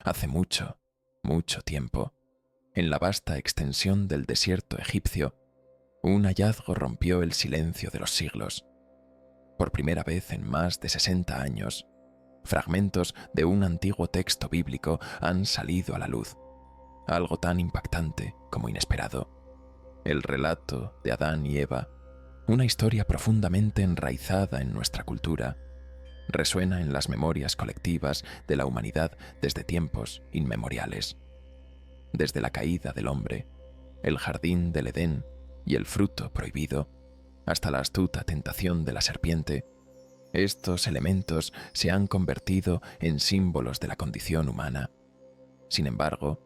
Hace mucho, mucho tiempo, en la vasta extensión del desierto egipcio, un hallazgo rompió el silencio de los siglos. Por primera vez en más de 60 años, fragmentos de un antiguo texto bíblico han salido a la luz, algo tan impactante como inesperado. El relato de Adán y Eva, una historia profundamente enraizada en nuestra cultura, resuena en las memorias colectivas de la humanidad desde tiempos inmemoriales. Desde la caída del hombre, el jardín del Edén y el fruto prohibido, hasta la astuta tentación de la serpiente, estos elementos se han convertido en símbolos de la condición humana. Sin embargo,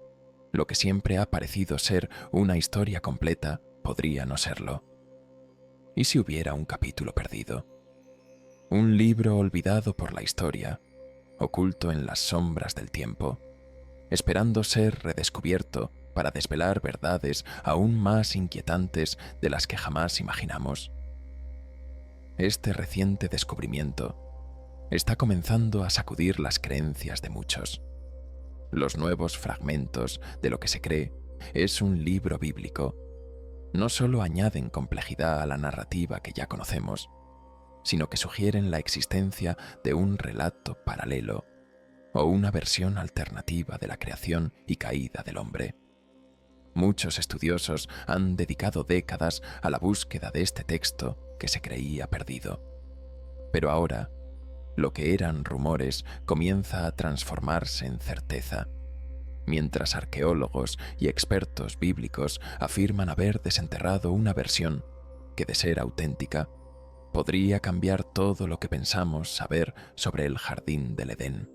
lo que siempre ha parecido ser una historia completa podría no serlo. ¿Y si hubiera un capítulo perdido? Un libro olvidado por la historia, oculto en las sombras del tiempo, esperando ser redescubierto para desvelar verdades aún más inquietantes de las que jamás imaginamos. Este reciente descubrimiento está comenzando a sacudir las creencias de muchos. Los nuevos fragmentos de lo que se cree es un libro bíblico no solo añaden complejidad a la narrativa que ya conocemos, sino que sugieren la existencia de un relato paralelo o una versión alternativa de la creación y caída del hombre. Muchos estudiosos han dedicado décadas a la búsqueda de este texto que se creía perdido. Pero ahora, lo que eran rumores comienza a transformarse en certeza, mientras arqueólogos y expertos bíblicos afirman haber desenterrado una versión que, de ser auténtica, podría cambiar todo lo que pensamos saber sobre el jardín del Edén.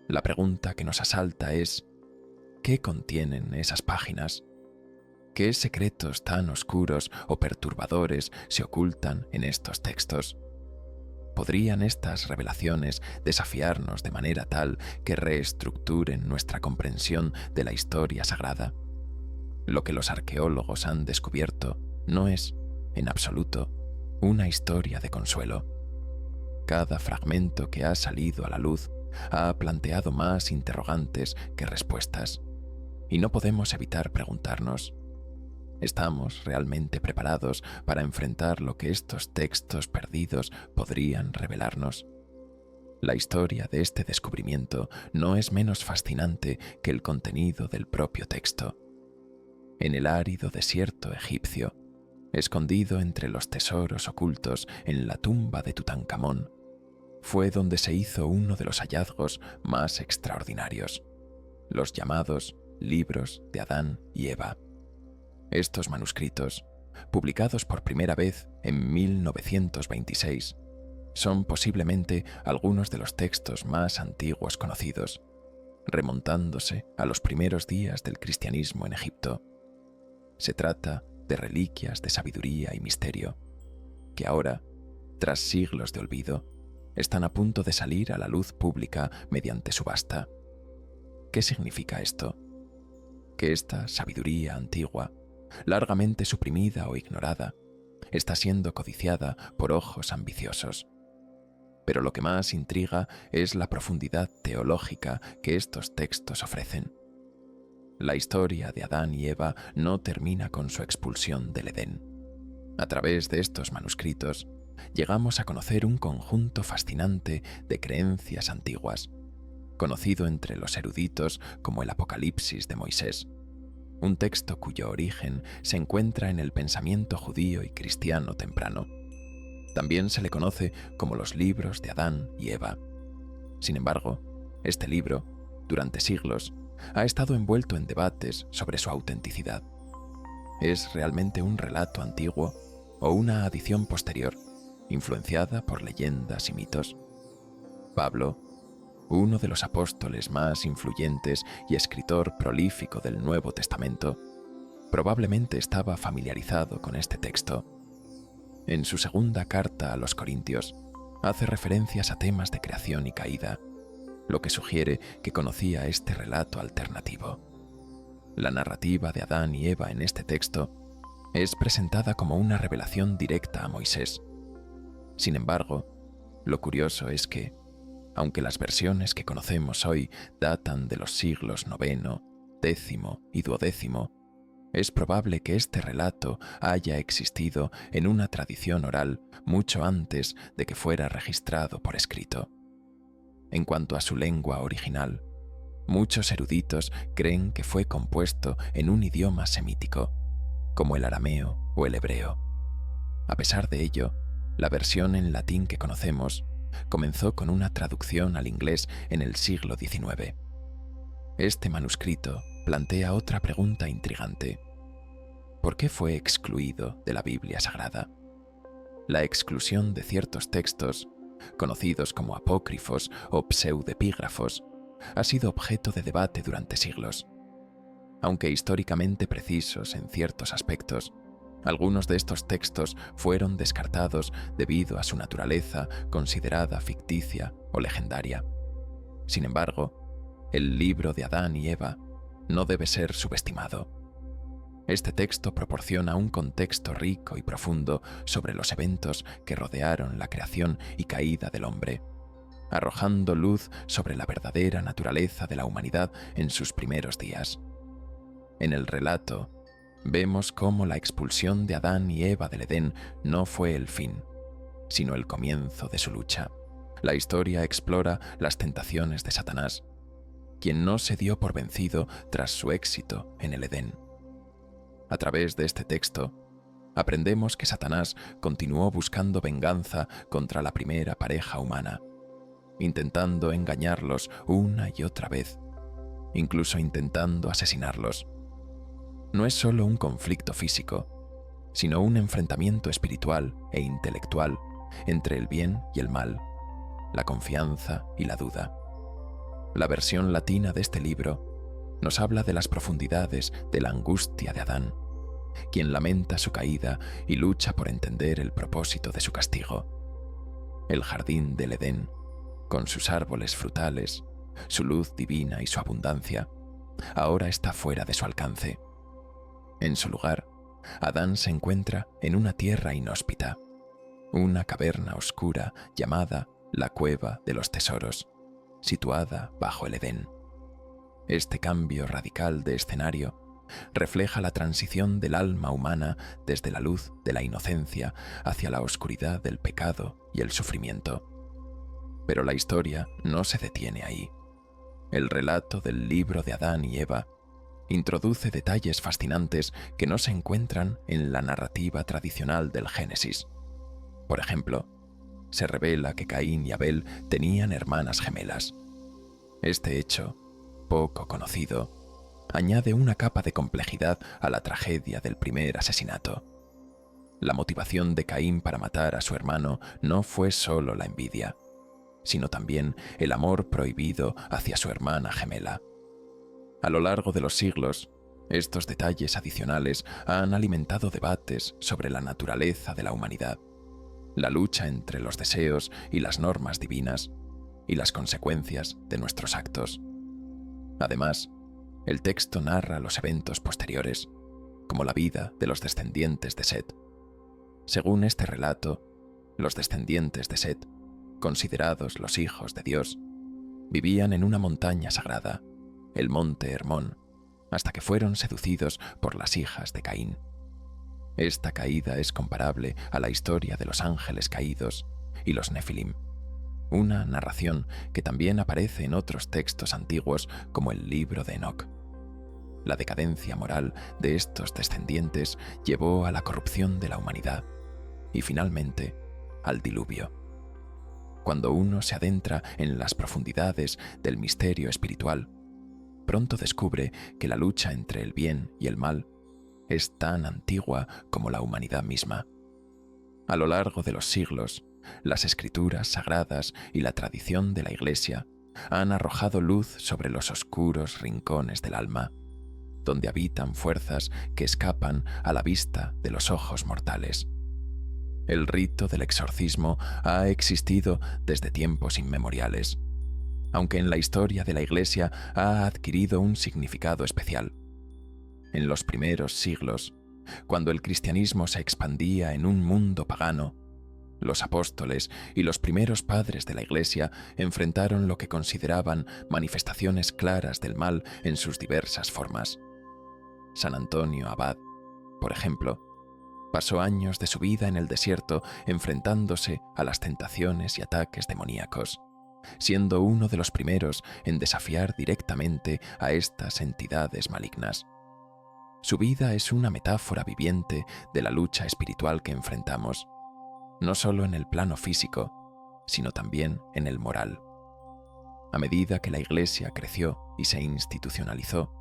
La pregunta que nos asalta es: ¿qué contienen esas páginas? ¿Qué secretos tan oscuros o perturbadores se ocultan en estos textos? ¿Podrían estas revelaciones desafiarnos de manera tal que reestructuren nuestra comprensión de la historia sagrada? Lo que los arqueólogos han descubierto no es, en absoluto, una historia de consuelo. Cada fragmento que ha salido a la luz ha planteado más interrogantes que respuestas, y no podemos evitar preguntarnos: ¿estamos realmente preparados para enfrentar lo que estos textos perdidos podrían revelarnos? La historia de este descubrimiento no es menos fascinante que el contenido del propio texto. En el árido desierto egipcio, escondido entre los tesoros ocultos en la tumba de Tutankamón, fue donde se hizo uno de los hallazgos más extraordinarios, los llamados libros de Adán y Eva. Estos manuscritos, publicados por primera vez en 1926, son posiblemente algunos de los textos más antiguos conocidos, remontándose a los primeros días del cristianismo en Egipto. Se trata de reliquias de sabiduría y misterio, que ahora, tras siglos de olvido, están a punto de salir a la luz pública mediante subasta. ¿Qué significa esto? Que esta sabiduría antigua, largamente suprimida o ignorada, está siendo codiciada por ojos ambiciosos. Pero lo que más intriga es la profundidad teológica que estos textos ofrecen. La historia de Adán y Eva no termina con su expulsión del Edén. A través de estos manuscritos, llegamos a conocer un conjunto fascinante de creencias antiguas, conocido entre los eruditos como el Apocalipsis de Moisés, un texto cuyo origen se encuentra en el pensamiento judío y cristiano temprano. También se le conoce como los libros de Adán y Eva. Sin embargo, este libro, durante siglos, ha estado envuelto en debates sobre su autenticidad. ¿Es realmente un relato antiguo o una adición posterior, influenciada por leyendas y mitos? Pablo, uno de los apóstoles más influyentes y escritor prolífico del Nuevo Testamento, probablemente estaba familiarizado con este texto. En su segunda carta a los Corintios, hace referencias a temas de creación y caída, lo que sugiere que conocía este relato alternativo. La narrativa de Adán y Eva en este texto es presentada como una revelación directa a Moisés. Sin embargo, lo curioso es que, Aunque las versiones que conocemos hoy datan de los siglos IX, X y XII, es probable que este relato haya existido en una tradición oral mucho antes de que fuera registrado por escrito. En cuanto a su lengua original, muchos eruditos creen que fue compuesto en un idioma semítico, como el arameo o el hebreo. A pesar de ello, la versión en latín que conocemos comenzó con una traducción al inglés en el siglo XIX. Este manuscrito plantea otra pregunta intrigante. ¿Por qué fue excluido de la Biblia Sagrada? La exclusión de ciertos textos, conocidos como apócrifos o pseudepígrafos, ha sido objeto de debate durante siglos. Aunque históricamente precisos en ciertos aspectos, algunos de estos textos fueron descartados debido a su naturaleza considerada ficticia o legendaria. Sin embargo, el libro de Adán y Eva no debe ser subestimado. Este texto proporciona un contexto rico y profundo sobre los eventos que rodearon la creación y caída del hombre, arrojando luz sobre la verdadera naturaleza de la humanidad en sus primeros días. En el relato, vemos cómo la expulsión de Adán y Eva del Edén no fue el fin, sino el comienzo de su lucha. La historia explora las tentaciones de Satanás, quien no se dio por vencido tras su éxito en el Edén. A través de este texto, aprendemos que Satanás continuó buscando venganza contra la primera pareja humana, intentando engañarlos una y otra vez, incluso intentando asesinarlos. No es solo un conflicto físico, sino un enfrentamiento espiritual e intelectual entre el bien y el mal, la confianza y la duda. La versión latina de este libro nos habla de las profundidades de la angustia de Adán, quien lamenta su caída y lucha por entender el propósito de su castigo. El jardín del Edén, con sus árboles frutales, su luz divina y su abundancia, ahora está fuera de su alcance. En su lugar, Adán se encuentra en una tierra inhóspita, una caverna oscura llamada la Cueva de los Tesoros, situada bajo el Edén. Este cambio radical de escenario refleja la transición del alma humana desde la luz de la inocencia hacia la oscuridad del pecado y el sufrimiento. Pero la historia no se detiene ahí. El relato del libro de Adán y Eva introduce detalles fascinantes que no se encuentran en la narrativa tradicional del Génesis. Por ejemplo, se revela que Caín y Abel tenían hermanas gemelas. Este hecho, poco conocido, añade una capa de complejidad a la tragedia del primer asesinato. La motivación de Caín para matar a su hermano no fue solo la envidia, sino también el amor prohibido hacia su hermana gemela. A lo largo de los siglos, estos detalles adicionales han alimentado debates sobre la naturaleza de la humanidad, la lucha entre los deseos y las normas divinas, y las consecuencias de nuestros actos. Además, el texto narra los eventos posteriores, como la vida de los descendientes de Set. Según este relato, los descendientes de Set, considerados los hijos de Dios, vivían en una montaña sagrada, el monte Hermón, hasta que fueron seducidos por las hijas de Caín. Esta caída es comparable a la historia de los ángeles caídos y los Nefilim, una narración que también aparece en otros textos antiguos como el libro de Enoc. La decadencia moral de estos descendientes llevó a la corrupción de la humanidad y finalmente al diluvio. Cuando uno se adentra en las profundidades del misterio espiritual, pronto descubre que la lucha entre el bien y el mal es tan antigua como la humanidad misma. A lo largo de los siglos, las escrituras sagradas y la tradición de la Iglesia han arrojado luz sobre los oscuros rincones del alma, donde habitan fuerzas que escapan a la vista de los ojos mortales. El rito del exorcismo ha existido desde tiempos inmemoriales, aunque en la historia de la Iglesia ha adquirido un significado especial. En los primeros siglos, cuando el cristianismo se expandía en un mundo pagano, Los apóstoles y los primeros padres de la Iglesia enfrentaron lo que consideraban manifestaciones claras del mal en sus diversas formas. San Antonio Abad, por ejemplo, pasó años de su vida en el desierto enfrentándose a las tentaciones y ataques demoníacos, siendo uno de los primeros en desafiar directamente a estas entidades malignas. Su vida es una metáfora viviente de la lucha espiritual que enfrentamos, no solo en el plano físico, sino también en el moral. A medida que la Iglesia creció y se institucionalizó,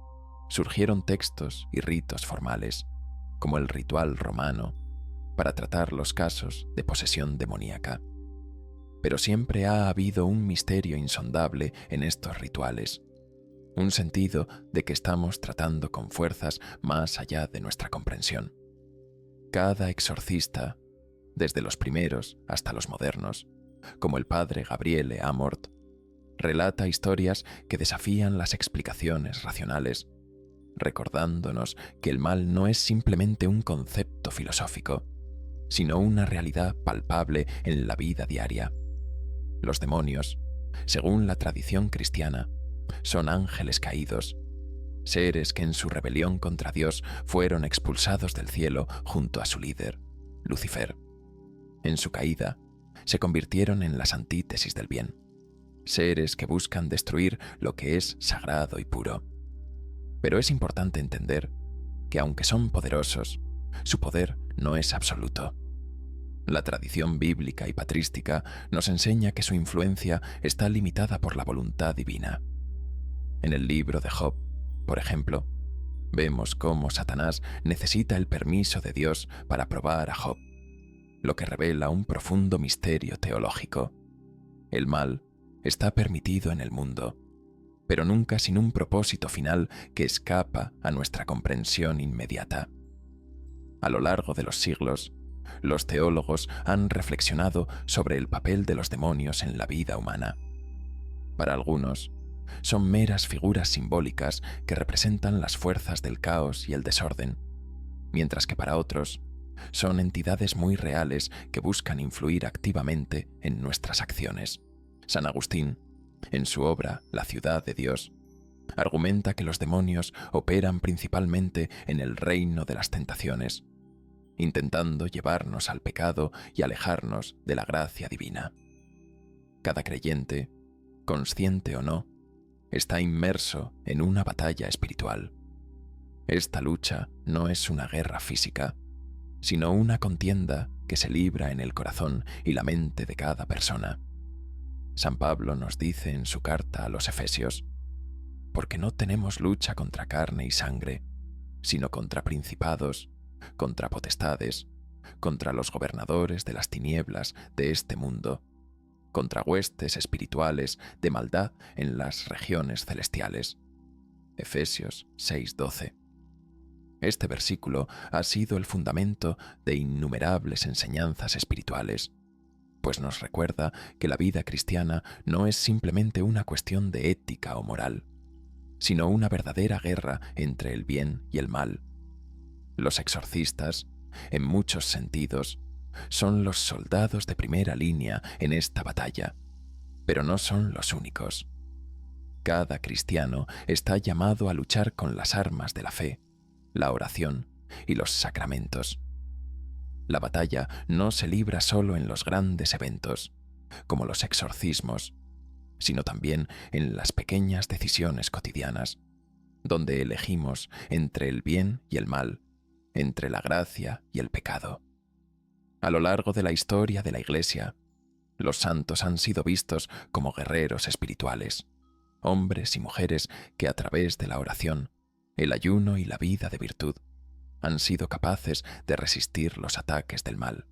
surgieron textos y ritos formales, como el ritual romano, para tratar los casos de posesión demoníaca. Pero siempre ha habido un misterio insondable en estos rituales, un sentido de que estamos tratando con fuerzas más allá de nuestra comprensión. Cada exorcista, desde los primeros hasta los modernos, como el padre Gabriele Amort, relata historias que desafían las explicaciones racionales, recordándonos que el mal no es simplemente un concepto filosófico, sino una realidad palpable en la vida diaria. Los demonios, según la tradición cristiana, son ángeles caídos, seres que en su rebelión contra Dios fueron expulsados del cielo junto a su líder, Lucifer. En su caída, se convirtieron en las antítesis del bien, seres que buscan destruir lo que es sagrado y puro. Pero es importante entender que aunque son poderosos, su poder no es absoluto. La tradición bíblica y patrística nos enseña que su influencia está limitada por la voluntad divina. En el libro de Job, por ejemplo, vemos cómo Satanás necesita el permiso de Dios para probar a Job, lo que revela un profundo misterio teológico. El mal está permitido en el mundo, pero nunca sin un propósito final que escapa a nuestra comprensión inmediata. A lo largo de los siglos, los teólogos han reflexionado sobre el papel de los demonios en la vida humana. Para algunos, son meras figuras simbólicas que representan las fuerzas del caos y el desorden, mientras que para otros, son entidades muy reales que buscan influir activamente en nuestras acciones. San Agustín, en su obra La ciudad de Dios, argumenta que los demonios operan principalmente en el reino de las tentaciones, intentando llevarnos al pecado y alejarnos de la gracia divina. Cada creyente, consciente o no, está inmerso en una batalla espiritual. Esta lucha no es una guerra física, sino una contienda que se libra en el corazón y la mente de cada persona. San Pablo nos dice en su carta a los Efesios: porque no tenemos lucha contra carne y sangre, sino contra principados, contra potestades, contra los gobernadores de las tinieblas de este mundo, contra huestes espirituales de maldad en las regiones celestiales. Efesios 6:12. Este versículo ha sido el fundamento de innumerables enseñanzas espirituales, pues nos recuerda que la vida cristiana no es simplemente una cuestión de ética o moral, sino una verdadera guerra entre el bien y el mal. Los exorcistas, en muchos sentidos, son los soldados de primera línea en esta batalla, pero no son los únicos. Cada cristiano está llamado a luchar con las armas de la fe, la oración y los sacramentos. La batalla no se libra solo en los grandes eventos, como los exorcismos, sino también en las pequeñas decisiones cotidianas, donde elegimos entre el bien y el mal, entre la gracia y el pecado. A lo largo de la historia de la Iglesia, los santos han sido vistos como guerreros espirituales, hombres y mujeres que a través de la oración, el ayuno y la vida de virtud, han sido capaces de resistir los ataques del mal.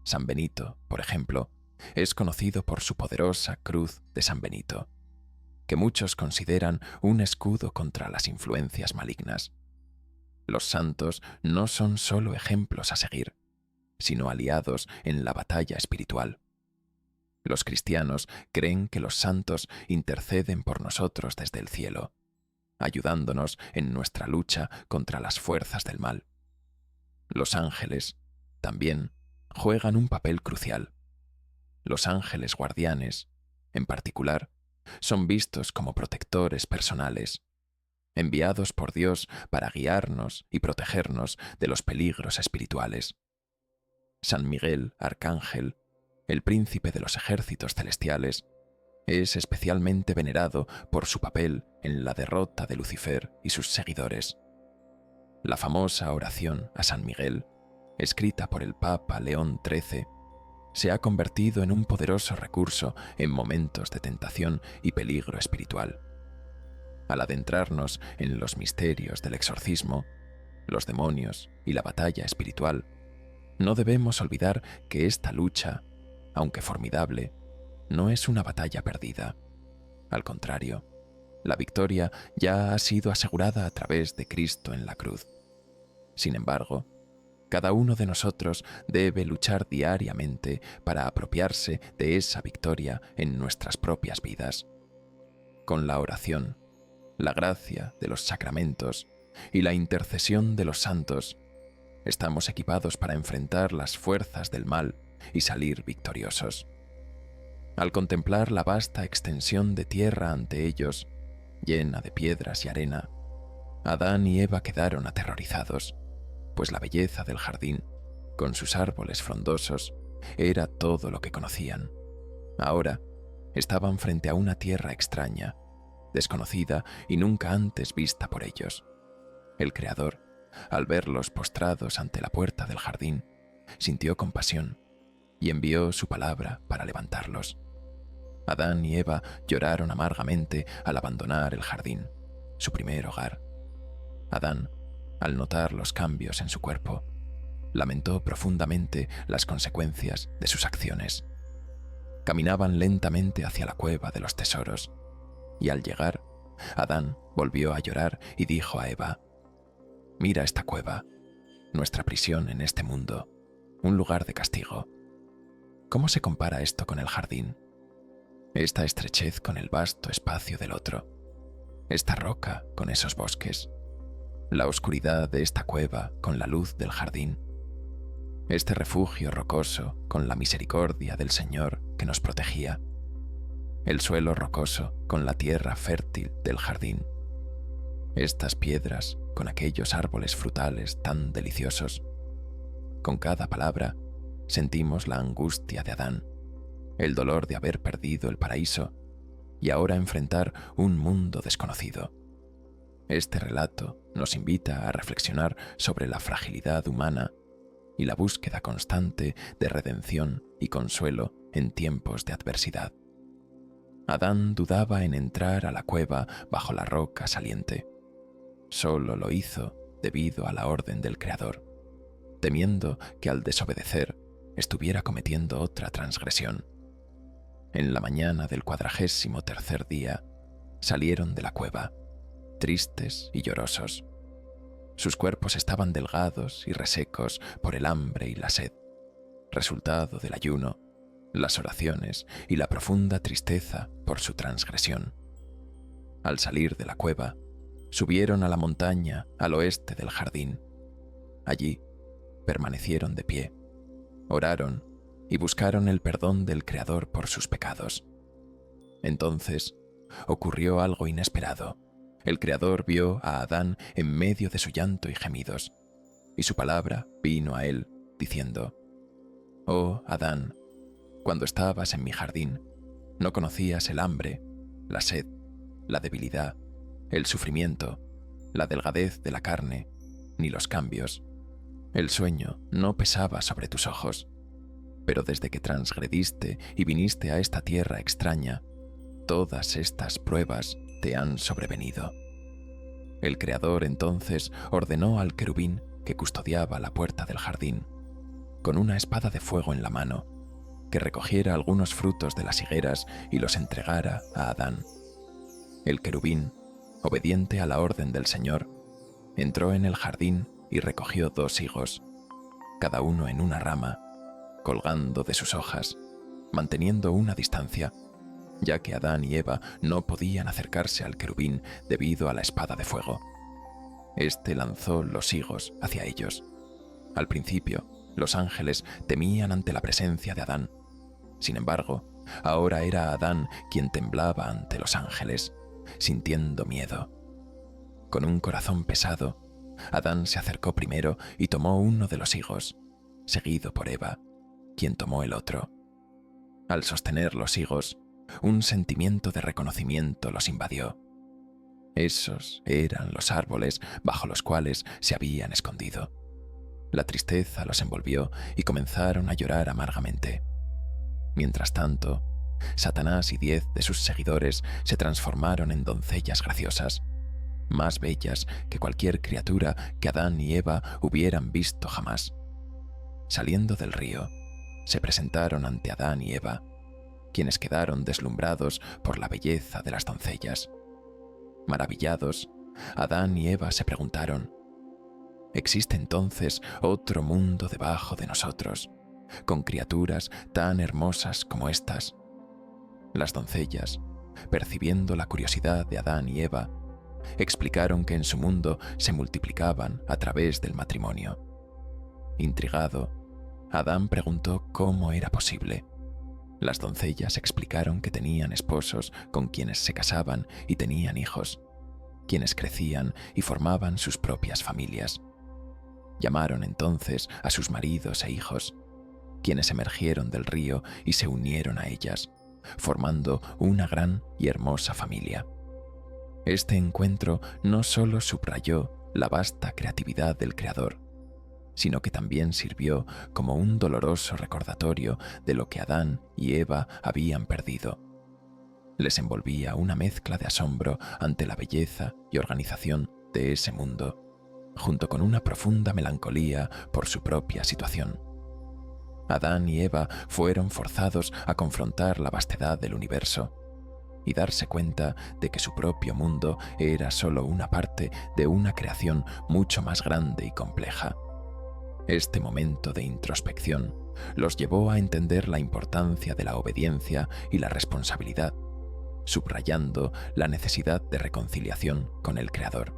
San Benito, por ejemplo, es conocido por su poderosa cruz de San Benito, que muchos consideran un escudo contra las influencias malignas. Los santos no son solo ejemplos a seguir, sino aliados en la batalla espiritual. Los cristianos creen que los santos interceden por nosotros desde el cielo, ayudándonos en nuestra lucha contra las fuerzas del mal. Los ángeles, también, juegan un papel crucial. Los ángeles guardianes, en particular, son vistos como protectores personales, enviados por Dios para guiarnos y protegernos de los peligros espirituales. San Miguel, arcángel, el príncipe de los ejércitos celestiales, es especialmente venerado por su papel en la derrota de Lucifer y sus seguidores. La famosa oración a San Miguel, escrita por el Papa León XIII, se ha convertido en un poderoso recurso en momentos de tentación y peligro espiritual. Al adentrarnos en los misterios del exorcismo, los demonios y la batalla espiritual, no debemos olvidar que esta lucha, aunque formidable, no es una batalla perdida. Al contrario, la victoria ya ha sido asegurada a través de Cristo en la cruz. Sin embargo, cada uno de nosotros debe luchar diariamente para apropiarse de esa victoria en nuestras propias vidas. Con la oración, la gracia de los sacramentos y la intercesión de los santos, estamos equipados para enfrentar las fuerzas del mal y salir victoriosos. Al contemplar la vasta extensión de tierra ante ellos, llena de piedras y arena, Adán y Eva quedaron aterrorizados, pues la belleza del jardín, con sus árboles frondosos, era todo lo que conocían. Ahora estaban frente a una tierra extraña, desconocida y nunca antes vista por ellos. El Creador, al verlos postrados ante la puerta del jardín, sintió compasión y envió su palabra para levantarlos. Adán y Eva lloraron amargamente al abandonar el jardín, su primer hogar. Adán, al notar los cambios en su cuerpo, lamentó profundamente las consecuencias de sus acciones. Caminaban lentamente hacia la cueva de los tesoros, y al llegar, Adán volvió a llorar y dijo a Eva: «Mira esta cueva, nuestra prisión en este mundo, un lugar de castigo. ¿Cómo se compara esto con el jardín? Esta estrechez con el vasto espacio del otro, esta roca con esos bosques, la oscuridad de esta cueva con la luz del jardín, este refugio rocoso con la misericordia del Señor que nos protegía, el suelo rocoso con la tierra fértil del jardín, estas piedras con aquellos árboles frutales tan deliciosos». Con cada palabra sentimos la angustia de Adán, el dolor de haber perdido el paraíso y ahora enfrentar un mundo desconocido. Este relato nos invita a reflexionar sobre la fragilidad humana y la búsqueda constante de redención y consuelo en tiempos de adversidad. Adán dudaba en entrar a la cueva bajo la roca saliente. Solo lo hizo debido a la orden del Creador, temiendo que al desobedecer estuviera cometiendo otra transgresión. En la mañana del 43º día salieron de la cueva, tristes y llorosos. Sus cuerpos estaban delgados y resecos por el hambre y la sed, resultado del ayuno, las oraciones y la profunda tristeza por su transgresión. Al salir de la cueva, subieron a la montaña al oeste del jardín. Allí permanecieron de pie, oraron y buscaron el perdón del Creador por sus pecados. Entonces ocurrió algo inesperado. El Creador vio a Adán en medio de su llanto y gemidos, y su palabra vino a él, diciendo: «Oh, Adán, cuando estabas en mi jardín, no conocías el hambre, la sed, la debilidad, el sufrimiento, la delgadez de la carne, ni los cambios. El sueño no pesaba sobre tus ojos. Pero desde que transgrediste y viniste a esta tierra extraña, todas estas pruebas te han sobrevenido». El Creador entonces ordenó al querubín que custodiaba la puerta del jardín, con una espada de fuego en la mano, que recogiera algunos frutos de las higueras y los entregara a Adán. El querubín, obediente a la orden del Señor, entró en el jardín y recogió 2 higos, cada uno en una rama, colgando de sus hojas, manteniendo una distancia, ya que Adán y Eva no podían acercarse al querubín debido a la espada de fuego. Este lanzó los higos hacia ellos. Al principio, Los ángeles temían ante la presencia de Adán. Sin embargo, ahora era Adán quien temblaba ante los ángeles, sintiendo miedo. Con un corazón pesado, Adán se acercó primero y tomó uno de los higos, seguido por Eva, quien tomó el otro. Al sostener los higos, un sentimiento de reconocimiento los invadió. Esos eran los árboles bajo los cuales se habían escondido. La tristeza los envolvió y comenzaron a llorar amargamente. Mientras tanto, Satanás y 10 de sus seguidores se transformaron en doncellas graciosas, más bellas que cualquier criatura que Adán y Eva hubieran visto jamás. Saliendo del río, se presentaron ante Adán y Eva, quienes quedaron deslumbrados por la belleza de las doncellas. Maravillados, Adán y Eva se preguntaron: ¿existe entonces otro mundo debajo de nosotros, con criaturas tan hermosas como estas? Las doncellas, percibiendo la curiosidad de Adán y Eva, explicaron que en su mundo se multiplicaban a través del matrimonio. Intrigado, Adán preguntó cómo era posible. Las doncellas explicaron que tenían esposos con quienes se casaban y tenían hijos, quienes crecían y formaban sus propias familias. Llamaron entonces a sus maridos e hijos, quienes emergieron del río y se unieron a ellas, formando una gran y hermosa familia. Este encuentro no solo subrayó la vasta creatividad del Creador, sino que también sirvió como un doloroso recordatorio de lo que Adán y Eva habían perdido. Les envolvía una mezcla de asombro ante la belleza y organización de ese mundo, junto con una profunda melancolía por su propia situación. Adán y Eva fueron forzados a confrontar la vastedad del universo y darse cuenta de que su propio mundo era solo una parte de una creación mucho más grande y compleja. Este momento de introspección los llevó a entender la importancia de la obediencia y la responsabilidad, subrayando la necesidad de reconciliación con el Creador.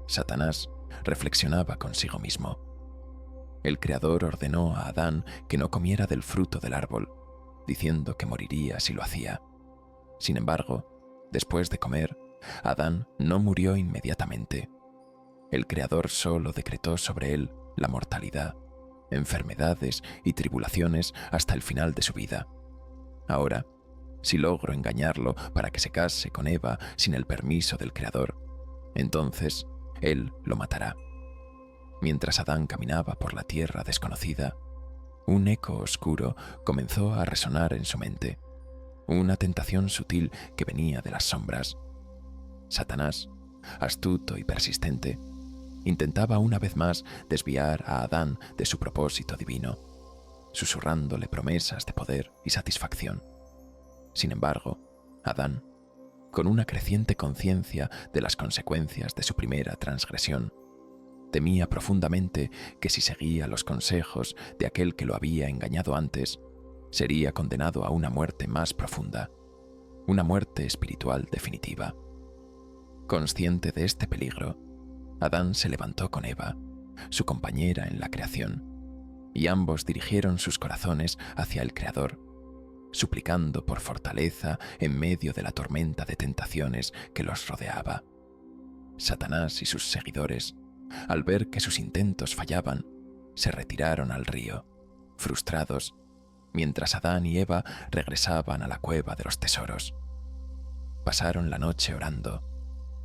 Satanás reflexionaba consigo mismo. El Creador ordenó a Adán que no comiera del fruto del árbol, diciendo que moriría si lo hacía. Sin embargo, después de comer, Adán no murió inmediatamente. El Creador solo decretó sobre él la mortalidad, enfermedades y tribulaciones hasta el final de su vida. Ahora, si logro engañarlo para que se case con Eva sin el permiso del Creador, entonces él lo matará. Mientras Adán caminaba por la tierra desconocida, un eco oscuro comenzó a resonar en su mente, una tentación sutil que venía de las sombras. Satanás, astuto y persistente, intentaba una vez más desviar a Adán de su propósito divino, susurrándole promesas de poder y satisfacción. Sin embargo, Adán, con una creciente conciencia de las consecuencias de su primera transgresión, temía profundamente que si seguía los consejos de aquel que lo había engañado antes, sería condenado a una muerte más profunda, una muerte espiritual definitiva. Consciente de este peligro, Adán se levantó con Eva, su compañera en la creación, y ambos dirigieron sus corazones hacia el Creador, suplicando por fortaleza en medio de la tormenta de tentaciones que los rodeaba. Satanás y sus seguidores, al ver que sus intentos fallaban, se retiraron al río, frustrados, mientras Adán y Eva regresaban a la cueva de los tesoros. Pasaron la noche orando,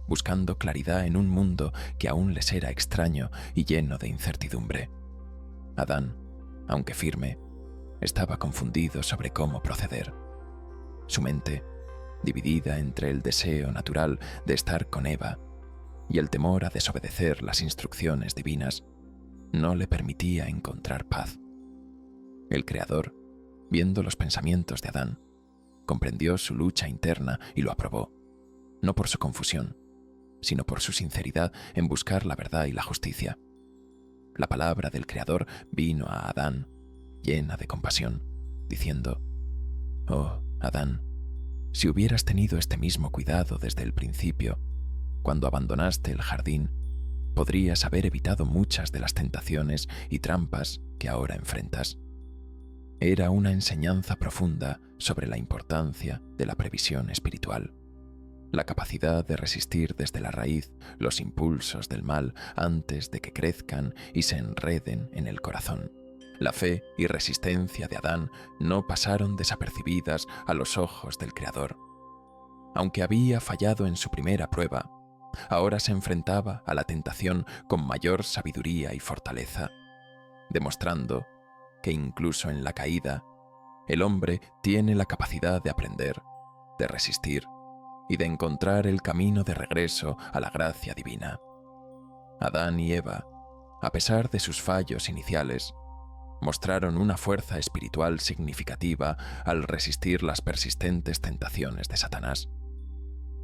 buscando claridad en un mundo que aún les era extraño y lleno de incertidumbre. Adán, aunque firme, estaba confundido sobre cómo proceder. Su mente, dividida entre el deseo natural de estar con Eva y el temor a desobedecer las instrucciones divinas, no le permitía encontrar paz. El Creador, viendo los pensamientos de Adán, comprendió su lucha interna y lo aprobó, no por su confusión, sino por su sinceridad en buscar la verdad y la justicia. La palabra del Creador vino a Adán, llena de compasión, diciendo: «Oh, Adán, si hubieras tenido este mismo cuidado desde el principio, cuando abandonaste el jardín, podrías haber evitado muchas de las tentaciones y trampas que ahora enfrentas. Era una enseñanza profunda sobre la importancia de la previsión espiritual, la capacidad de resistir desde la raíz los impulsos del mal antes de que crezcan y se enreden en el corazón. La fe y resistencia de Adán no pasaron desapercibidas a los ojos del Creador. Aunque había fallado en su primera prueba, ahora se enfrentaba a la tentación con mayor sabiduría y fortaleza, demostrando que incluso en la caída, el hombre tiene la capacidad de aprender, de resistir y de encontrar el camino de regreso a la gracia divina. Adán y Eva, a pesar de sus fallos iniciales, mostraron una fuerza espiritual significativa al resistir las persistentes tentaciones de Satanás.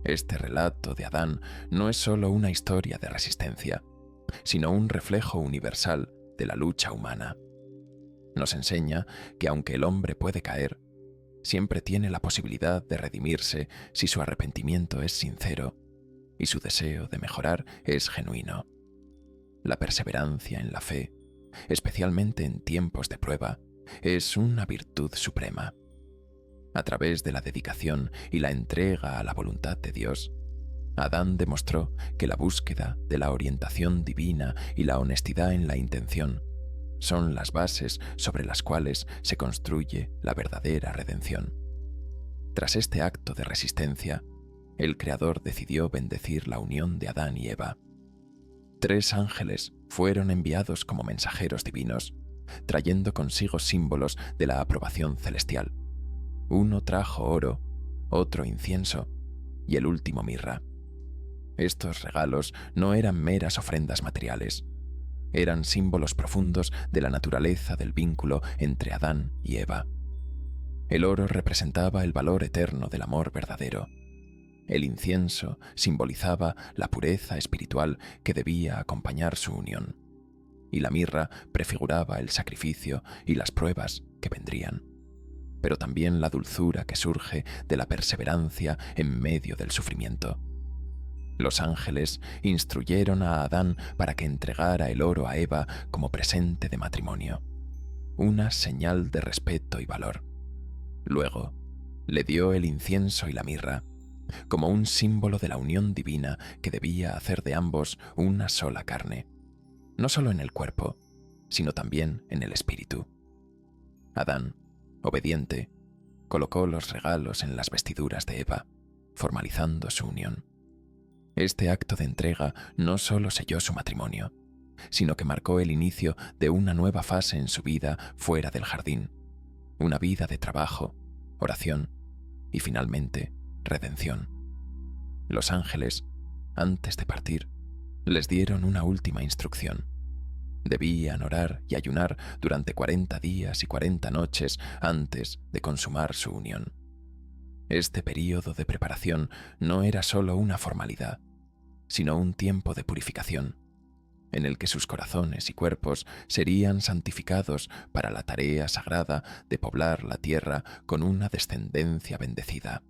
Este relato de Adán no es solo una historia de resistencia, sino un reflejo universal de la lucha humana. Nos enseña que aunque el hombre puede caer, siempre tiene la posibilidad de redimirse si su arrepentimiento es sincero y su deseo de mejorar es genuino. La perseverancia en la fe, especialmente en tiempos de prueba, es una virtud suprema. A través de la dedicación y la entrega a la voluntad de Dios, Adán demostró que la búsqueda de la orientación divina y la honestidad en la intención son las bases sobre las cuales se construye la verdadera redención. Tras este acto de resistencia, el Creador decidió bendecir la unión de Adán y Eva. 3 ángeles fueron enviados como mensajeros divinos, trayendo consigo símbolos de la aprobación celestial. Uno trajo oro, otro incienso y el último mirra. Estos regalos no eran meras ofrendas materiales, eran símbolos profundos de la naturaleza del vínculo entre Adán y Eva. El oro representaba el valor eterno del amor verdadero. El incienso simbolizaba la pureza espiritual que debía acompañar su unión, y la mirra prefiguraba el sacrificio y las pruebas que vendrían, pero también la dulzura que surge de la perseverancia en medio del sufrimiento. Los ángeles instruyeron a Adán para que entregara el oro a Eva como presente de matrimonio, una señal de respeto y valor. Luego, le dio el incienso y la mirra, como un símbolo de la unión divina que debía hacer de ambos una sola carne, no solo en el cuerpo, sino también en el espíritu. Adán, obediente, colocó los regalos en las vestiduras de Eva, formalizando su unión. Este acto de entrega no solo selló su matrimonio, sino que marcó el inicio de una nueva fase en su vida fuera del jardín, una vida de trabajo, oración y finalmente redención. Los ángeles, antes de partir, les dieron una última instrucción. Debían orar y ayunar durante 40 días y 40 noches antes de consumar su unión. Este período de preparación no era solo una formalidad, sino un tiempo de purificación, en el que sus corazones y cuerpos serían santificados para la tarea sagrada de poblar la tierra con una descendencia bendecida.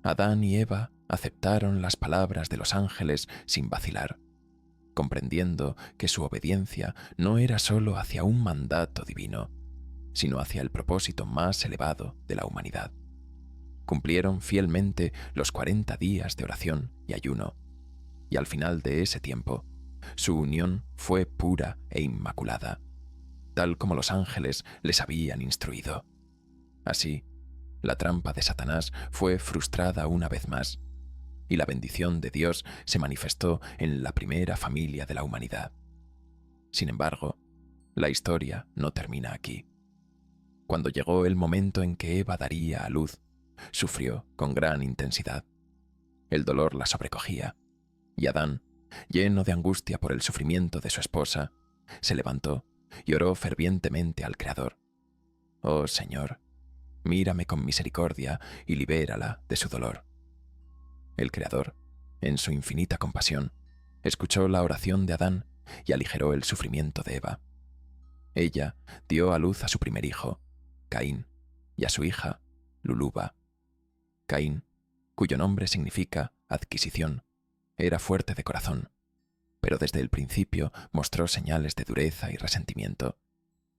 Adán y Eva aceptaron las palabras de los ángeles sin vacilar, comprendiendo que su obediencia no era solo hacia un mandato divino, sino hacia el propósito más elevado de la humanidad. Cumplieron fielmente los 40 días de oración y ayuno, y al final de ese tiempo, su unión fue pura e inmaculada, tal como los ángeles les habían instruido. Así, la trampa de Satanás fue frustrada una vez más, y la bendición de Dios se manifestó en la primera familia de la humanidad. Sin embargo, la historia no termina aquí. Cuando llegó el momento en que Eva daría a luz, sufrió con gran intensidad. El dolor la sobrecogía, y Adán, lleno de angustia por el sufrimiento de su esposa, se levantó y oró fervientemente al Creador. «Oh Señor, mírame con misericordia y libérala de su dolor». El Creador, en su infinita compasión, escuchó la oración de Adán y aligeró el sufrimiento de Eva. Ella dio a luz a su primer hijo, Caín, y a su hija, Luluba. Caín, cuyo nombre significa adquisición, era fuerte de corazón, pero desde el principio mostró señales de dureza y resentimiento,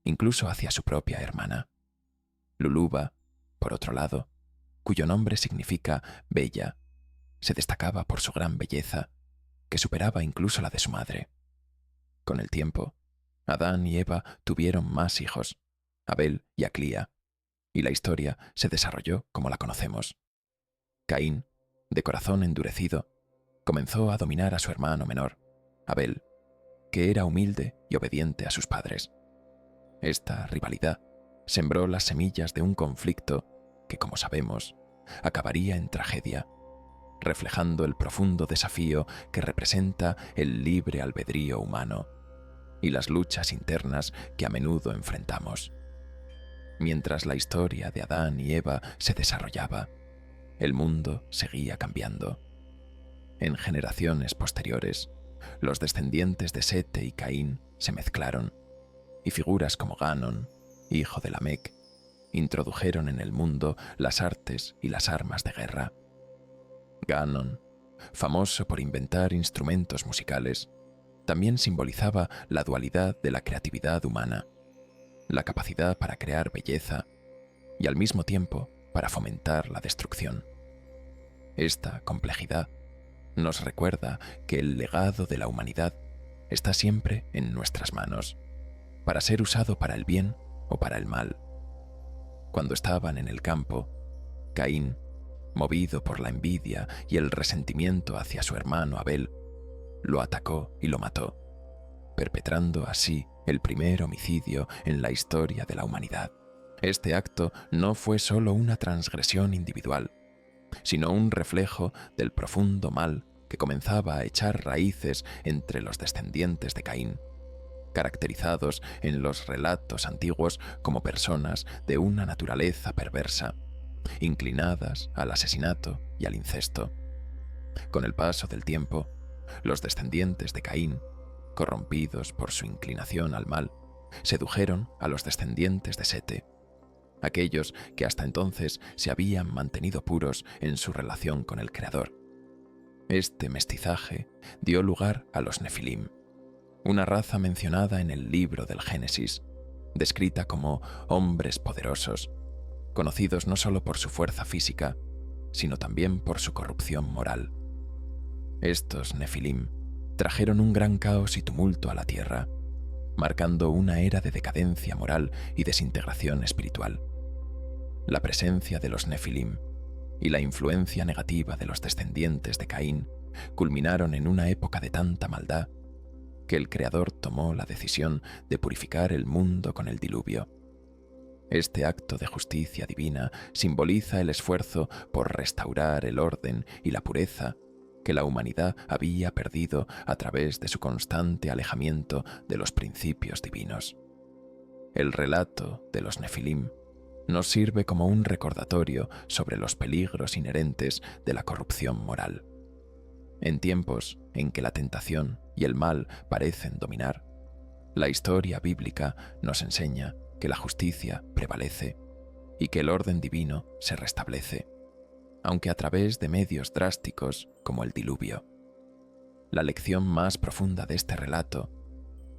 incluso hacia su propia hermana. Luluba, por otro lado, cuyo nombre significa bella, se destacaba por su gran belleza, que superaba incluso la de su madre. Con el tiempo, Adán y Eva tuvieron más hijos, Abel y Aclía, y la historia se desarrolló como la conocemos. Caín, de corazón endurecido, comenzó a dominar a su hermano menor, Abel, que era humilde y obediente a sus padres. Esta rivalidad sembró las semillas de un conflicto que, como sabemos, acabaría en tragedia, reflejando el profundo desafío que representa el libre albedrío humano y las luchas internas que a menudo enfrentamos. Mientras la historia de Adán y Eva se desarrollaba, el mundo seguía cambiando. En generaciones posteriores, los descendientes de Sete y Caín se mezclaron, y figuras como Ganon, hijo de Lamec, introdujeron en el mundo las artes y las armas de guerra. Ganon, famoso por inventar instrumentos musicales, también simbolizaba la dualidad de la creatividad humana, la capacidad para crear belleza y al mismo tiempo para fomentar la destrucción. Esta complejidad nos recuerda que el legado de la humanidad está siempre en nuestras manos, para ser usado para el bien o para el mal. Cuando estaban en el campo, Caín, movido por la envidia y el resentimiento hacia su hermano Abel, lo atacó y lo mató, perpetrando así el primer homicidio en la historia de la humanidad. Este acto no fue solo una transgresión individual, sino un reflejo del profundo mal que comenzaba a echar raíces entre los descendientes de Caín, caracterizados en los relatos antiguos como personas de una naturaleza perversa, inclinadas al asesinato y al incesto. Con el paso del tiempo, los descendientes de Caín, corrompidos por su inclinación al mal, sedujeron a los descendientes de Sete, aquellos que hasta entonces se habían mantenido puros en su relación con el Creador. Este mestizaje dio lugar a los Nefilim, una raza mencionada en el libro del Génesis, descrita como hombres poderosos, conocidos no solo por su fuerza física, sino también por su corrupción moral. Estos Nefilim trajeron un gran caos y tumulto a la tierra, marcando una era de decadencia moral y desintegración espiritual. La presencia de los Nefilim y la influencia negativa de los descendientes de Caín culminaron en una época de tanta maldad que el Creador tomó la decisión de purificar el mundo con el diluvio. Este acto de justicia divina simboliza el esfuerzo por restaurar el orden y la pureza que la humanidad había perdido a través de su constante alejamiento de los principios divinos. El relato de los Nefilim nos sirve como un recordatorio sobre los peligros inherentes de la corrupción moral. En tiempos en que la tentación y el mal parecen dominar, la historia bíblica nos enseña que la justicia prevalece y que el orden divino se restablece, aunque a través de medios drásticos como el diluvio. La lección más profunda de este relato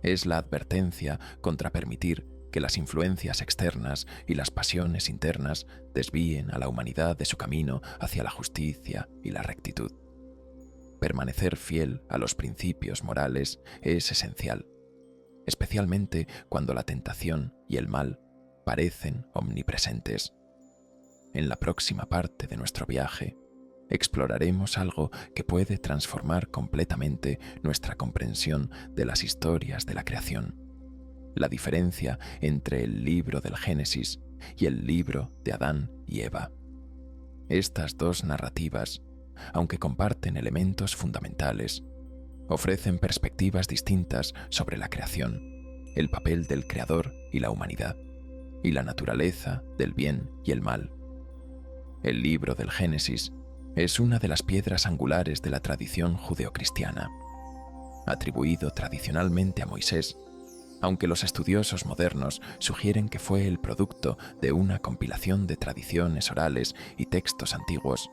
es la advertencia contra permitir que las influencias externas y las pasiones internas desvíen a la humanidad de su camino hacia la justicia y la rectitud. Permanecer fiel a los principios morales es esencial, especialmente cuando la tentación y el mal parecen omnipresentes. En la próxima parte de nuestro viaje, exploraremos algo que puede transformar completamente nuestra comprensión de las historias de la creación: la diferencia entre el libro del Génesis y el libro de Adán y Eva. Estas dos narrativas, aunque comparten elementos fundamentales, ofrecen perspectivas distintas sobre la creación, el papel del Creador y la humanidad, y la naturaleza del bien y el mal. El libro del Génesis es una de las piedras angulares de la tradición judeocristiana, atribuido tradicionalmente a Moisés, aunque los estudiosos modernos sugieren que fue el producto de una compilación de tradiciones orales y textos antiguos.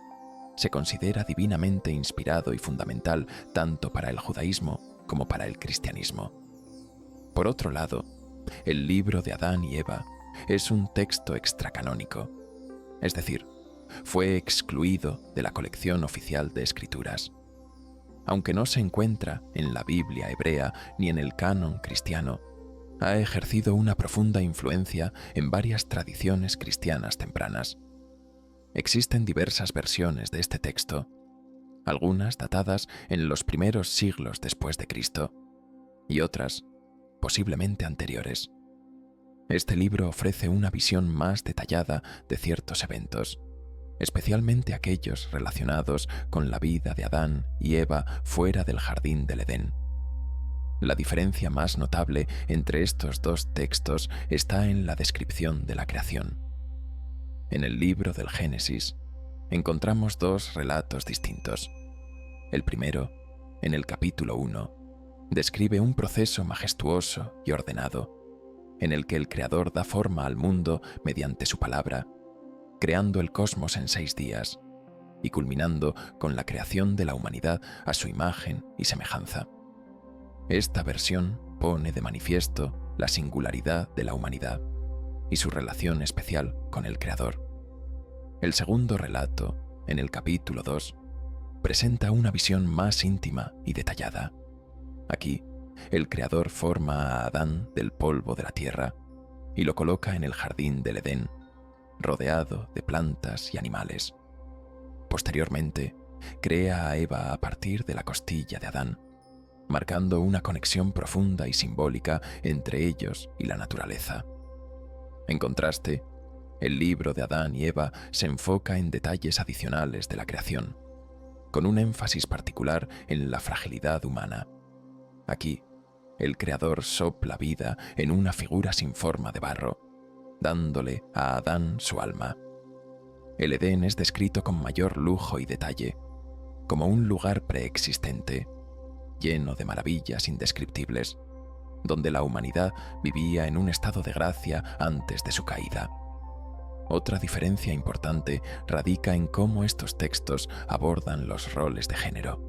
Se considera divinamente inspirado y fundamental tanto para el judaísmo como para el cristianismo. Por otro lado, el libro de Adán y Eva es un texto extracanónico, es decir, fue excluido de la colección oficial de escrituras. Aunque no se encuentra en la Biblia hebrea ni en el canon cristiano, ha ejercido una profunda influencia en varias tradiciones cristianas tempranas. Existen diversas versiones de este texto, algunas datadas en los primeros siglos después de Cristo, y otras posiblemente anteriores. Este libro ofrece una visión más detallada de ciertos eventos, especialmente aquellos relacionados con la vida de Adán y Eva fuera del jardín del Edén. La diferencia más notable entre estos dos textos está en la descripción de la creación. En el libro del Génesis encontramos dos relatos distintos. El primero, en el capítulo 1, describe un proceso majestuoso y ordenado, en el que el Creador da forma al mundo mediante su palabra, creando el cosmos en 6 días y culminando con la creación de la humanidad a su imagen y semejanza. Esta versión pone de manifiesto la singularidad de la humanidad y su relación especial con el Creador. El segundo relato, en el capítulo 2, presenta una visión más íntima y detallada. Aquí, el Creador forma a Adán del polvo de la tierra y lo coloca en el jardín del Edén, rodeado de plantas y animales. Posteriormente, crea a Eva a partir de la costilla de Adán, marcando una conexión profunda y simbólica entre ellos y la naturaleza. En contraste, el libro de Adán y Eva se enfoca en detalles adicionales de la creación, con un énfasis particular en la fragilidad humana. Aquí, el Creador sopla vida en una figura sin forma de barro, dándole a Adán su alma. El Edén es descrito con mayor lujo y detalle, como un lugar preexistente, lleno de maravillas indescriptibles, donde la humanidad vivía en un estado de gracia antes de su caída. Otra diferencia importante radica en cómo estos textos abordan los roles de género.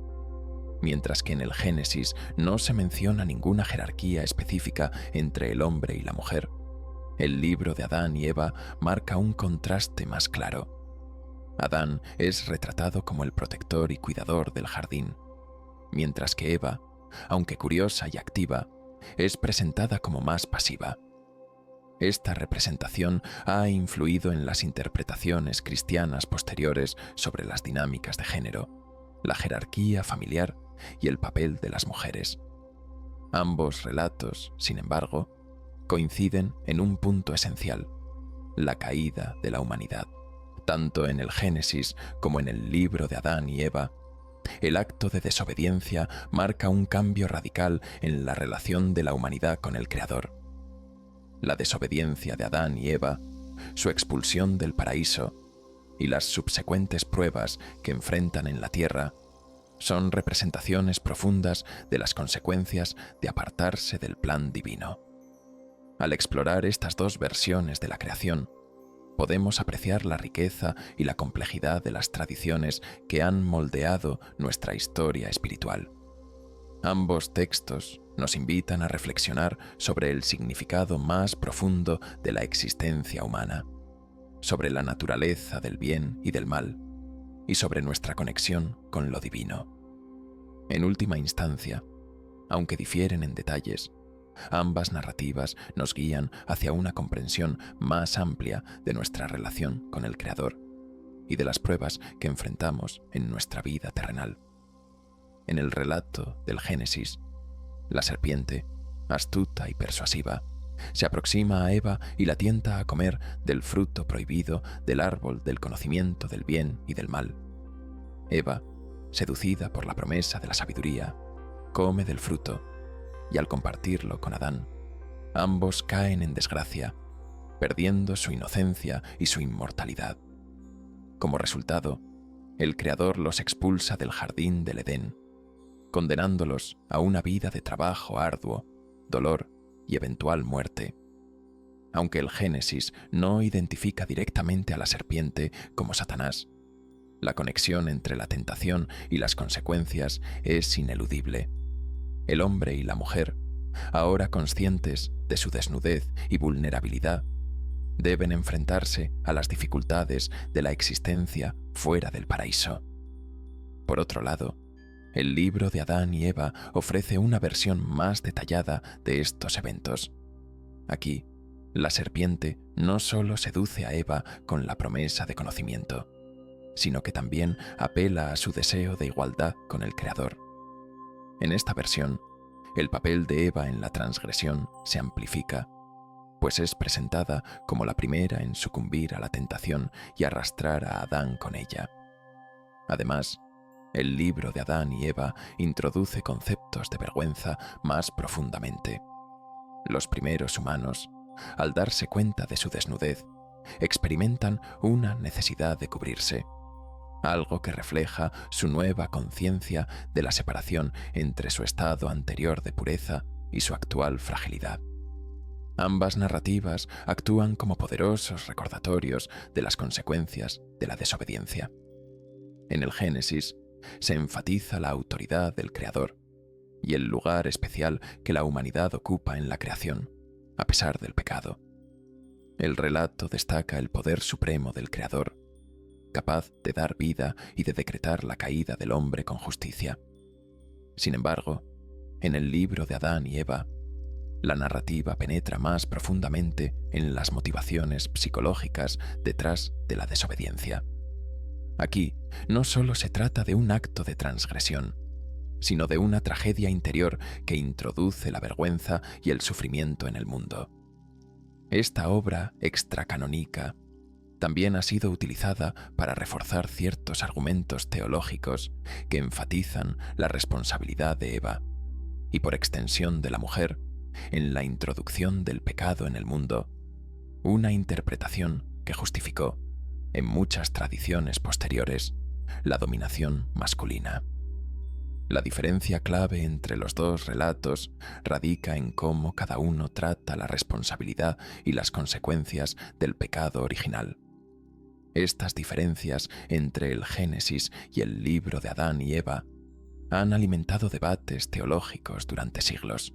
Mientras que en el Génesis no se menciona ninguna jerarquía específica entre el hombre y la mujer, el libro de Adán y Eva marca un contraste más claro. Adán es retratado como el protector y cuidador del jardín, mientras que Eva, aunque curiosa y activa, es presentada como más pasiva. Esta representación ha influido en las interpretaciones cristianas posteriores sobre las dinámicas de género, la jerarquía familiar y el papel de las mujeres. Ambos relatos, sin embargo, coinciden en un punto esencial: la caída de la humanidad. Tanto en el Génesis como en el libro de Adán y Eva, el acto de desobediencia marca un cambio radical en la relación de la humanidad con el Creador. La desobediencia de Adán y Eva, su expulsión del paraíso y las subsecuentes pruebas que enfrentan en la tierra son representaciones profundas de las consecuencias de apartarse del plan divino. Al explorar estas dos versiones de la creación, podemos apreciar la riqueza y la complejidad de las tradiciones que han moldeado nuestra historia espiritual. Ambos textos nos invitan a reflexionar sobre el significado más profundo de la existencia humana, sobre la naturaleza del bien y del mal, y sobre nuestra conexión con lo divino. En última instancia, aunque difieren en detalles, ambas narrativas nos guían hacia una comprensión más amplia de nuestra relación con el Creador y de las pruebas que enfrentamos en nuestra vida terrenal. En el relato del Génesis, la serpiente, astuta y persuasiva, se aproxima a Eva y la tienta a comer del fruto prohibido del árbol del conocimiento del bien y del mal. Eva, seducida por la promesa de la sabiduría, come del fruto, y al compartirlo con Adán, ambos caen en desgracia, perdiendo su inocencia y su inmortalidad. Como resultado, el Creador los expulsa del jardín del Edén, condenándolos a una vida de trabajo arduo, dolor y eventual muerte. Aunque el Génesis no identifica directamente a la serpiente como Satanás, la conexión entre la tentación y las consecuencias es ineludible. el hombre y la mujer, ahora conscientes de su desnudez y vulnerabilidad, deben enfrentarse a las dificultades de la existencia fuera del paraíso. Por otro lado, el libro de Adán y Eva ofrece una versión más detallada de estos eventos. Aquí, la serpiente no solo seduce a Eva con la promesa de conocimiento, sino que también apela a su deseo de igualdad con el Creador. En esta versión, el papel de Eva en la transgresión se amplifica, pues es presentada como la primera en sucumbir a la tentación y arrastrar a Adán con ella. Además, el libro de Adán y Eva introduce conceptos de vergüenza más profundamente. Los primeros humanos, al darse cuenta de su desnudez, experimentan una necesidad de cubrirse, algo que refleja su nueva conciencia de la separación entre su estado anterior de pureza y su actual fragilidad. Ambas narrativas actúan como poderosos recordatorios de las consecuencias de la desobediencia. En el Génesis se enfatiza la autoridad del Creador y el lugar especial que la humanidad ocupa en la creación, a pesar del pecado. El relato destaca el poder supremo del Creador, capaz de dar vida y de decretar la caída del hombre con justicia. Sin embargo, en el libro de Adán y Eva, la narrativa penetra más profundamente en las motivaciones psicológicas detrás de la desobediencia. Aquí no solo se trata de un acto de transgresión, sino de una tragedia interior que introduce la vergüenza y el sufrimiento en el mundo. Esta obra extracanónica también ha sido utilizada para reforzar ciertos argumentos teológicos que enfatizan la responsabilidad de Eva y, por extensión, de la mujer en la introducción del pecado en el mundo, una interpretación que justificó, en muchas tradiciones posteriores, la dominación masculina. La diferencia clave entre los dos relatos radica en cómo cada uno trata la responsabilidad y las consecuencias del pecado original. Estas diferencias entre el Génesis y el libro de Adán y Eva han alimentado debates teológicos durante siglos.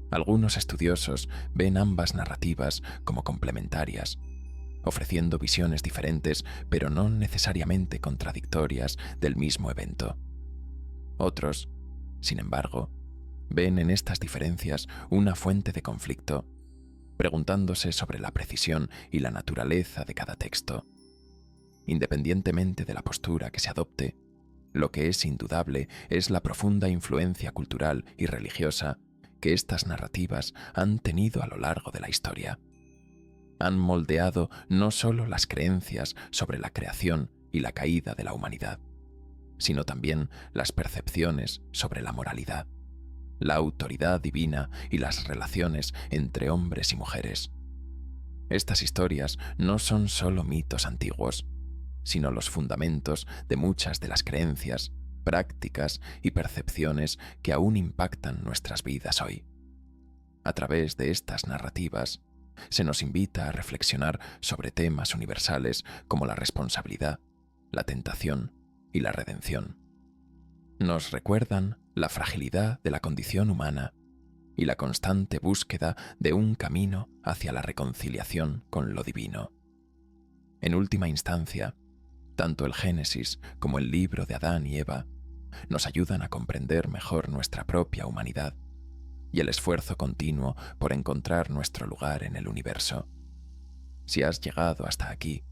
Algunos estudiosos ven ambas narrativas como complementarias, ofreciendo visiones diferentes pero no necesariamente contradictorias del mismo evento. Otros, sin embargo, ven en estas diferencias una fuente de conflicto, preguntándose sobre la precisión y la naturaleza de cada texto. Independientemente de la postura que se adopte, lo que es indudable es la profunda influencia cultural y religiosa que estas narrativas han tenido a lo largo de la historia. Han moldeado no solo las creencias sobre la creación y la caída de la humanidad, sino también las percepciones sobre la moralidad, la autoridad divina y las relaciones entre hombres y mujeres. Estas historias no son solo mitos antiguos, sino los fundamentos de muchas de las creencias, prácticas y percepciones que aún impactan nuestras vidas hoy. A través de estas narrativas, se nos invita a reflexionar sobre temas universales como la responsabilidad, la tentación y la redención. Nos recuerdan la fragilidad de la condición humana y la constante búsqueda de un camino hacia la reconciliación con lo divino. En última instancia, tanto el Génesis como el libro de Adán y Eva nos ayudan a comprender mejor nuestra propia humanidad y el esfuerzo continuo por encontrar nuestro lugar en el universo. Si has llegado hasta aquí,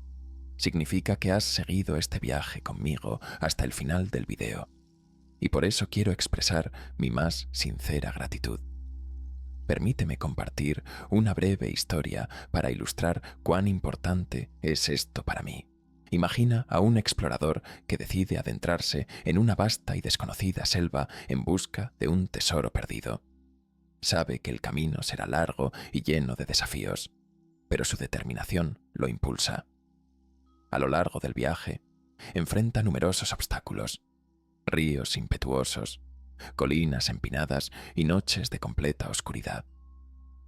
significa que has seguido este viaje conmigo hasta el final del video, y por eso quiero expresar mi más sincera gratitud. Permíteme compartir una breve historia para ilustrar cuán importante es esto para mí. Imagina a un explorador que decide adentrarse en una vasta y desconocida selva en busca de un tesoro perdido. Sabe que el camino será largo y lleno de desafíos, pero su determinación lo impulsa. A lo largo del viaje, enfrenta numerosos obstáculos: ríos impetuosos, colinas empinadas y noches de completa oscuridad.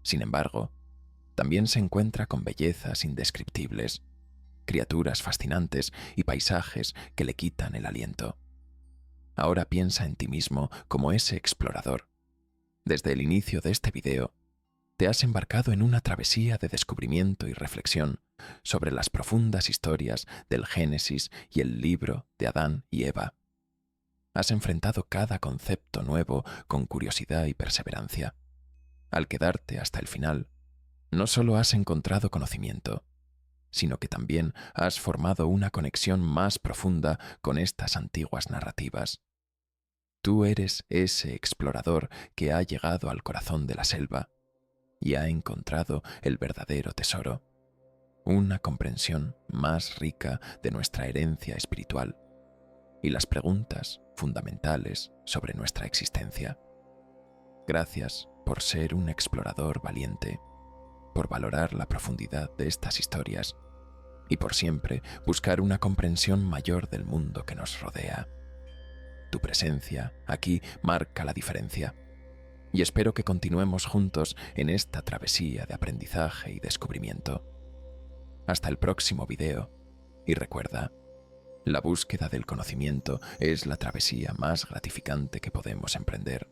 Sin embargo, también se encuentra con bellezas indescriptibles, criaturas fascinantes y paisajes que le quitan el aliento. Ahora piensa en ti mismo como ese explorador Desde el inicio de este video, te has embarcado en una travesía de descubrimiento y reflexión sobre las profundas historias del Génesis y el libro de Adán y Eva. Has enfrentado cada concepto nuevo con curiosidad y perseverancia. Al quedarte hasta el final, no solo has encontrado conocimiento, sino que también has formado una conexión más profunda con estas antiguas narrativas. Tú eres ese explorador que ha llegado al corazón de la selva y ha encontrado el verdadero tesoro, una comprensión más rica de nuestra herencia espiritual y las preguntas fundamentales sobre nuestra existencia. Gracias por ser un explorador valiente, por valorar la profundidad de estas historias y por siempre buscar una comprensión mayor del mundo que nos rodea. Tu presencia aquí marca la diferencia y espero que continuemos juntos en esta travesía de aprendizaje y descubrimiento. Hasta el próximo video y recuerda, la búsqueda del conocimiento es la travesía más gratificante que podemos emprender.